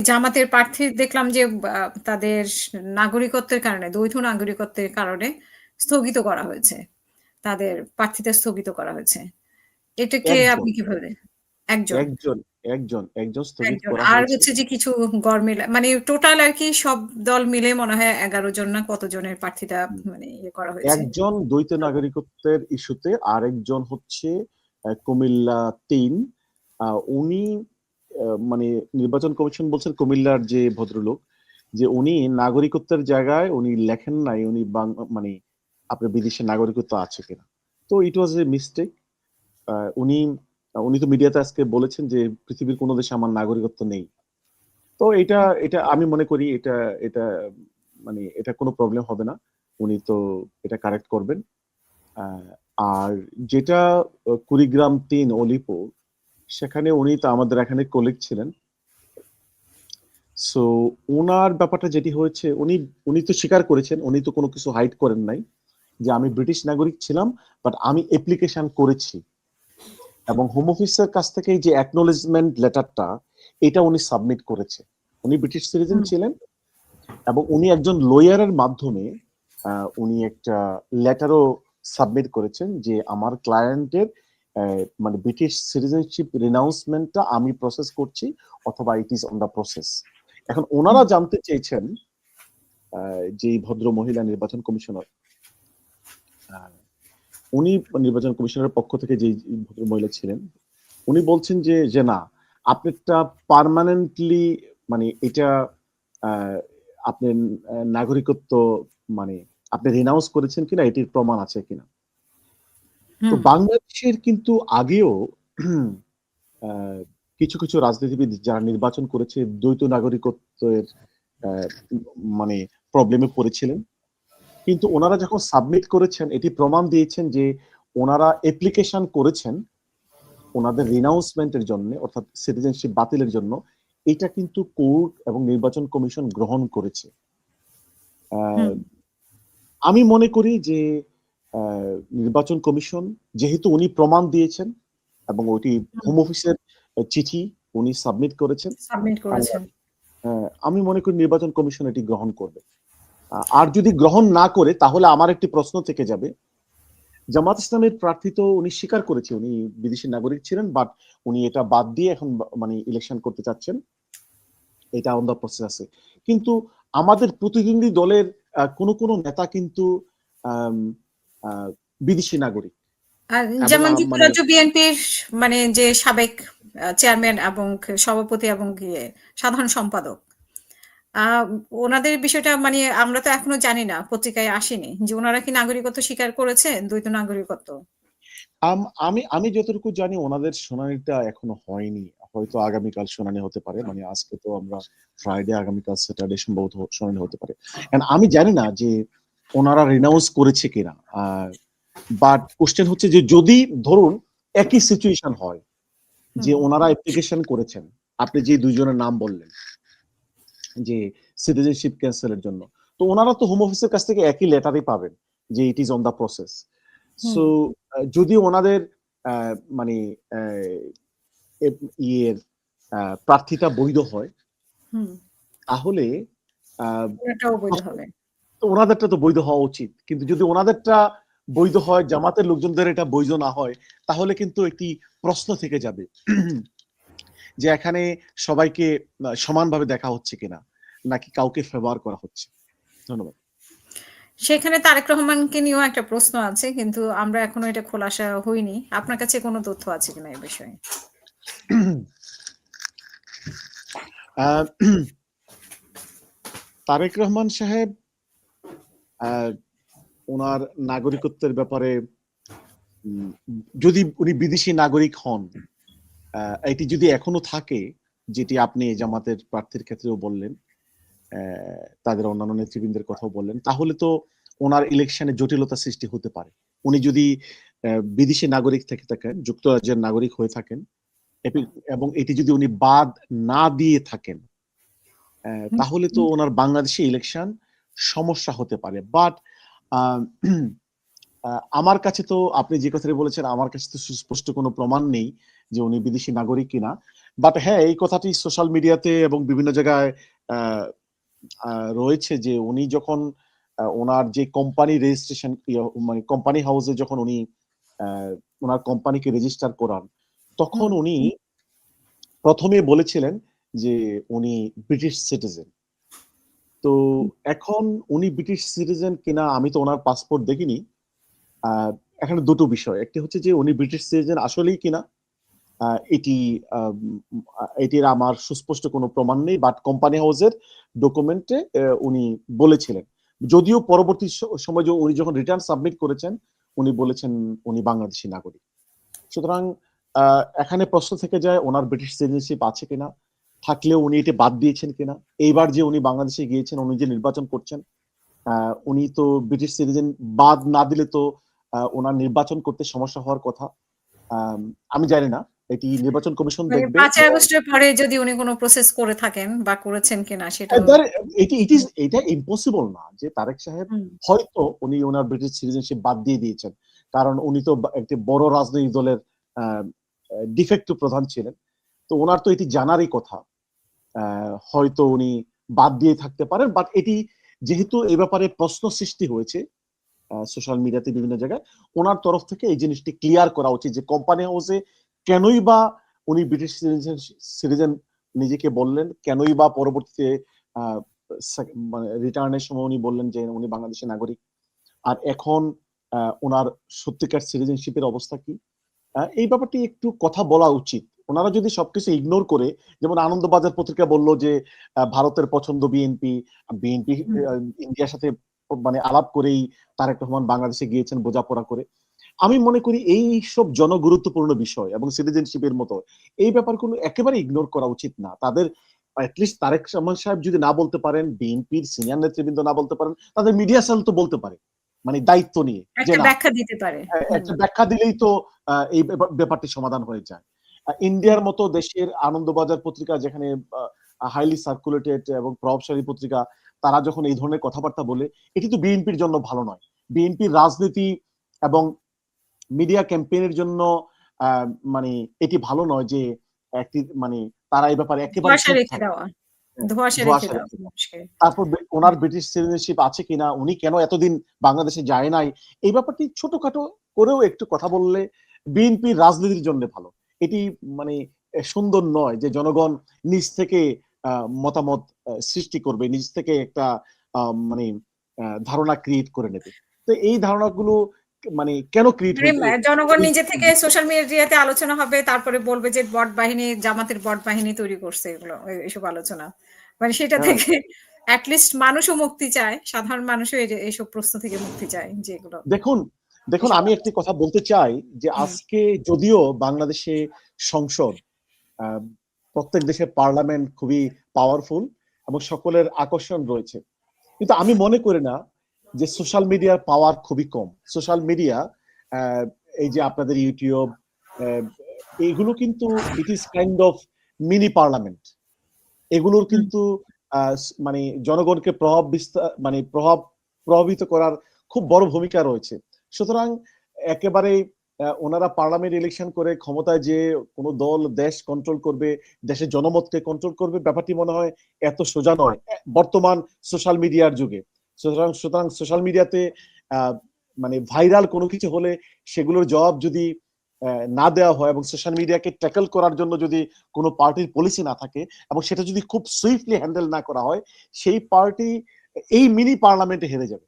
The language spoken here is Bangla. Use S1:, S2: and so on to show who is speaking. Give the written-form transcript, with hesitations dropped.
S1: জামাতের প্রার্থী দেখলাম যে তাদের নাগরিকত্বের কারণে, দ্বৈত নাগরিকত্বের কারণে স্থগিত করা হয়েছে। তাদের প্রার্থিতা স্থগিত করা হয়েছে। এটাকে
S2: একজন
S1: আপনি কিভাবে একজন,
S2: একজন একজন স্থগিত
S1: একজন।
S2: করা
S1: আর
S2: হয়েছে।
S1: হচ্ছে যে কিছু গড়মিল মানে টোটাল আরকি সব দল মিলে মনে হয় ১১ জন না কতজনের প্রার্থিতা মানে ইয়ে করা হয়েছে।
S2: একজন দ্বৈত নাগরিকত্বের ইস্যুতে, আরেকজন হচ্ছে কুমিল্লা ৩। উনি মানে নির্বাচন কমিশন বলছেন, কুমিল্লার যে ভদ্রলোক, যে উনি নাগরিকত্বের জায়গায় উনি লেখেন নাই উনি মানে আপনার বিদেশি নাগরিকত্ব আছে কিনা। তো ইট ওয়াজ এ মিস্টেক। উনি উনি তো মিডিয়াতে আজকে বলেছেন যে পৃথিবীর কোনো দেশে আমার নাগরিকত্ব নেই। তো এটা এটা আমি মনে করি এটা এটা মানে এটা কোনো প্রবলেম হবে না। উনি তো এটা কারেক্ট করবেন। আর যেটা কুড়িগ্রাম ৩ অলিপুর, সেখানে উনি তো আমাদের এখানে কলিগ ছিলেন। সো ওনার ব্যাপারটা যেটি হয়েছে, উনি উনি তো স্বীকার করেছেন, উনি তো কোনো কিছু হাইড করেন নাই যে আমি ব্রিটিশ নাগরিক ছিলাম, বাট আমি অ্যাপ্লিকেশন করেছি এবং হোম অফিসের কাছ থেকে যে অ্যাকনোলেজমেন্ট লেটারটা, এটা উনি সাবমিট করেছে। উনি ব্রিটিশ সিটিজেন ছিলেন এবং উনি একজন লয়ারের মাধ্যমে উনি একটা লেটারও সাবমিট করেছেন যে আমার ক্লায়েন্টের মানে ব্রিটিশ সিটিজেনশিপ রিনাউন্সমেন্টটা আমি প্রসেস করছি, অথবা it is on the process. এখন ওনারা জানতে চেয়েছেন, যে ভদ্র মহিলা নির্বাচন কমিশনার, উনি নির্বাচন কমিশনের পক্ষ থেকে যে ভদ্র মহিলা ছিলেন, উনি বলছেন যে যে না, আপনারটা পার্মানেন্টলি মানে এটা আপনার নাগরিকত্ব মানে আপনি রিনাউন্স করেছেন কিনা এটির প্রমাণ আছে কিনা। তো বাংলাদেশের কিন্তু আগেও কিছু কিছু রাজনীতিবিদ যারা নির্বাচন করেছে দ্বৈত নাগরিকত্বের মানে প্রবলেমে পড়েছিলেন, কিন্তু ওনারা যখন সাবমিট করেছেন এটি প্রমাণ দিয়েছেন যে ওনারা অ্যাপ্লিকেশন করেছেন ওনাদের রিনাউন্সমেন্টের জন্য, অর্থাৎ সিটিজেনশিপ বাতিলের জন্য। এটা কিন্তু কোর্ট এবং নির্বাচন কমিশন গ্রহণ করেছে। আমি মনে করি যে নির্বাচন কমিশন যেহেতু উনি প্রমাণ দিয়েছেন এবং ওইটি হোম অফিসের চিঠি উনি সাবমিট করেছেন, আমি মনে করি নির্বাচন কমিশন এটি গ্রহণ করবে। আর যদি গ্রহণ না করে তাহলে আমার একটি প্রশ্ন থেকে যাবে, জামাত ইসলামের প্রার্থী তো উনি স্বীকার করেছে উনি বিদেশি নাগরিক ছিলেন, বাট উনি এটা বাদ দিয়ে এখন মানে ইলেকশন করতে চাচ্ছেন, এটা অন দা প্রসেস আছে। কিন্তু আমাদের প্রতিদ্বন্দ্বী দলের কোন কোন নেতা কিন্তু বিদেশি নাগরিক।
S1: যেমন যুক্তরাজ্য বিএনপির মানে যে সাবেক চেয়ারম্যান এবং সভাপতি এবং সাধারণ সম্পাদক, ওনাদের বিষয়টা মানে আমরা তো এখনো জানি না, পত্রিকায় আসেনি যে ওনারা কি নাগরিকত্ব স্বীকার করেছে, দ্বৈত নাগরিকত্ব।
S2: আমি আমি যতটুকু জানি ওনাদের শুনানিটা এখনো হয়নি, হয়তো আগামীকাল শুনানি হতে পারে। মানে আজকে তো আমরা ফ্রাইডে, আগামীকাল স্যাটারডে সম্ভবত শুনানি হতে পারে। আমি জানি না যে ওনারা রিনাউন্স করেছে কিনা, বাট কোশ্চেন হচ্ছে যে যদি ধরুন একই সিচুয়েশন হয় যে ওনারা অ্যাপ্লিকেশন করেছেন, আপনি যে দুইজনের নাম বললেন যে সিটিজেনশিপ ক্যান্সেলের জন্য, তো ওনারা তো হোম অফিসের কাছ থেকে একই লেটারই পাবেন যে it is on the process. So যদি ওনাদের মানে ইয়ের প্রার্থীতা বৈধ হয়, তাহলে ওনাদেরটা তো বৈধ হওয়া উচিত। কিন্তু যদি ওনাদেরটা বৈধ হয়, জামাতের লোকজনদের এটা বৈধ না হয়, তাহলে কিন্তু একটি প্রশ্ন থেকে যাবে যে এখানে সবাইকে সমানভাবে দেখা হচ্ছে কিনা, নাকি কাউকে ফেভার করা হচ্ছে। ধন্যবাদ।
S1: সেখানে তারেক রহমানকে নিয়েও একটা প্রশ্ন আছে, কিন্তু আমরা এখনো এটা খোলাসা হইনি। আপনার কাছে কোনো তথ্য আছে কিনা এই বিষয়ে?
S2: তারেক রহমান সাহেব ওনার নাগরিকত্বের ব্যাপারে, যদি উনি বিদেশি নাগরিক হন, এটি যদি এখনো থাকে, যেটি আপনি জামাতের প্রার্থীর ক্ষেত্রেও বললেন, তাদের অন্যান্য নেতৃবৃন্দের কথাও বললেন, তাহলে তো ওনার ইলেকশনে জটিলতা সৃষ্টি হতে পারে। উনি যদি বিদেশি নাগরিক থেকে থাকেন, যুক্তরাজ্যের নাগরিক হয়ে থাকেন, এবং এটি যদি উনি বাদ না দিয়ে থাকেন, তাহলে তো ওনার বাংলাদেশে ইলেকশন সমস্যা হতে পারে। বাট আমার কাছে তো আপনি যে কথাটা বলেছেন, আমার কাছে তো সুস্পষ্ট কোনো প্রমাণ নেই যে উনি বিদেশি নাগরিক কিনা। বাট হ্যাঁ, এই কথাটি সোশ্যাল মিডিয়াতে এবং বিভিন্ন জায়গায় রয়েছে যে উনি যখন ওনার যে কোম্পানি রেজিস্ট্রেশন, মানে কোম্পানি হাউসে যখন উনি ওনার কোম্পানিকে রেজিস্টার করান, তখন উনি প্রথমে বলেছিলেন যে উনি ব্রিটিশ সিটিজেন। তো এখন উনি ব্রিটিশ সিটিজেন কিনা আমি তো ওনার পাসপোর্ট দেখিনি। এখানে দুটো বিষয়, একটি হচ্ছে যে উনি ব্রিটিশ সিটিজেন আসলেই কিনা, এটি এটির আমার সুস্পষ্ট কোনো প্রমাণ নেই, বাট কোম্পানি হাউসের ডকুমেন্টে উনি বলেছিলেন। যদিও পরবর্তী সময় উনি যখন রিটার্ন সাবমিট করেছেন উনি বলেছেন উনি বাংলাদেশি নাগরিক। সুতরাং এখানে প্রশ্ন থেকে যায় ওনার ব্রিটিশ সিটিজেনশিপ আছে কিনা, থাকলেও উনি এটি বাদ দিয়েছেন কিনা। এইবার যে উনি বাংলাদেশে গিয়েছেন, উনি যে নির্বাচন করছেন, উনি তো ব্রিটিশ সিটিজেন বাদ না দিলে তো ওনার নির্বাচন করতে সমস্যা হওয়ার কথা। আমি জানি না, এটি নির্বাচন কমিশন
S1: মানে
S2: দেখবে।
S1: ৫ই আগস্টের পরে যদি উনি কোন প্রসেস করে থাকেন বা করেছেন কিনা সেটাও
S2: এটা ইম্পসিবল না যে তারেক সাহেব হয়তো উনি ওনার ব্রিটিশ সিটিজেনশিপ বাদ দিয়ে দিয়েছেন, কারণ উনি তো একটি বড় রাজনৈতিক দলের ডিফেক্টিভ প্রধান ছিলেন। তো ওনার তো এটি জানারই কথা, হয়তো উনি বাদ দিয়ে থাকতে পারেন। বাট এটি যেহেতু এই ব্যাপারে প্রশ্ন সৃষ্টি হয়েছে সোশ্যাল মিডিয়াতে বিভিন্ন জায়গায়, ওনার তরফ থেকে এই জিনিসটি ক্লিয়ার করা উচিত যে কোম্পানি হাউসে কেনই বা উনি ব্রিটিশ সিটিজেন নিজেকে বললেন, কেনই বা পরবর্তীতে মানে রিটার্নের সময় উনি বললেন যে উনি বাংলাদেশের নাগরিক, আর এখন ওনার সত্যিকার সিটিজেনশিপের অবস্থা কি। এই ব্যাপারটি একটু কথা বলা উচিত। ওনারা যদি সবকিছু ইগনোর করে, যেমন আনন্দবাজার পত্রিকা বলল যে ভারতের পছন্দ বিএনপি, বিএনপি ইন্ডিয়ার সাথে মানে আলাপ করেই তারেক রহমান বাংলাদেশে গিয়েছেন বোঝাপড়া করে। আমি মনে করি এই সব জনগুরুত্বপূর্ণ বিষয় এবং সিটিজেনশিপের মতো এই ব্যাপারগুলো একেবারে ইগনোর করা উচিত না। তাদের অ্যাটলিস্ট তারেক রহমান সাহেব যদি না বলতে পারেন, বিএনপির সিনিয়র নেতৃবৃন্দ না বলতে পারেন, তাদের মিডিয়া সেল তো বলতে পারে, মানে দায়িত্ব নিয়ে যে
S1: একটা
S2: না,
S1: ব্যাখ্যা দিতে পারে।
S2: একটা ব্যাখ্যা দিলেই তো এই ব্যাপারটি সমাধান হয়ে যায়। ইন্ডিয়ার মতো দেশের আনন্দবাজার পত্রিকা, যেখানে হাইলি সার্কুলেটেড এবং প্রভাবশালী পত্রিকা, তারা যখন এই ধরনের কথাবার্তা বলে, এটি তো বিএনপির জন্য ভালো নয়। বিএনপির রাজনীতি এবং মিডিয়া ক্যাম্পেইনের জন্য মানে এটি ভালো নয় যে একটি মানে তারা এই ব্যাপারে একেবারে
S1: ধোঁয়াশা
S2: চুপ
S1: রেখে
S2: থাকে,
S1: দেওয়া। ধোঁয়াশা রেখে
S2: ধোঁয়াশা
S1: দেওয়া
S2: রেখে দেয়।
S1: মানুষকে।
S2: তারপর ওনার ব্রিটিশ সিটিজেনশিপ আছে কিনা, উনি কেন এতদিন বাংলাদেশে যায় নাই, এই ব্যাপারটি ছোটখাটো করেও একটু কথা বললে বিএনপির রাজনীতির জন্য ভালো। এটি মানে সুন্দর নয় যে জনগণ নিজ থেকে মতামত সৃষ্টি করবে, নিজ থেকে একটা মানে ধারণা ক্রিয়েট করে নেবে। তো এই ধারণাগুলো মানে কেন ক্রিয়েট
S1: মানে জনগণ নিজে থেকে সোশ্যাল মিডিয়াতে আলোচনা হবে, তারপরে বলবে যে বট বাহিনী, জামাতের বট বাহিনী তৈরি করছে এগুলো, এসব আলোচনা। মানে সেটা থেকে এটলিস্ট মানুষও মুক্তি চায়, সাধারণ মানুষও এইসব প্রশ্ন থেকে মুক্তি চায় যেগুলো।
S2: দেখুন দেখুন আমি একটি কথা বলতে চাই যে আজকে যদিও বাংলাদেশে সংসদ, প্রত্যেক দেশের পার্লামেন্ট খুবই পাওয়ারফুল এবং সকলের আকর্ষণ রয়েছে, কিন্তু আমি মনে করি না যে সোশ্যাল মিডিয়ার পাওয়ার খুবই কম। সোশ্যাল মিডিয়া, এই যে আপনাদের ইউটিউব, এইগুলো কিন্তু it is kind of mini parliament. এগুলোর কিন্তু মানে জনগণকে প্রভাবিত করার খুব বড় ভূমিকা রয়েছে। সুতরাং একেবারে ওনারা পার্লামেন্ট ইলেকশন করে ক্ষমতায় যে কোনো দল দেশ কন্ট্রোল করবে, দেশের জনমতকে কন্ট্রোল করবে, ব্যাপারটি মনে হয় এত সোজা নয় বর্তমান সোশ্যাল মিডিয়ার যুগে। সুতরাং সোশ্যাল মিডিয়াতে মানে ভাইরাল কোনো কিছু হলে সেগুলোর জবাব যদি না দেওয়া হয় এবং সোশ্যাল মিডিয়াকে ট্যাকল করার জন্য যদি কোনো পার্টির পলিসি না থাকে এবং সেটা যদি খুব সুইফটলি হ্যান্ডেল না করা হয়, সেই পার্টি এই মিনি পার্লামেন্টে হেরে যাবে।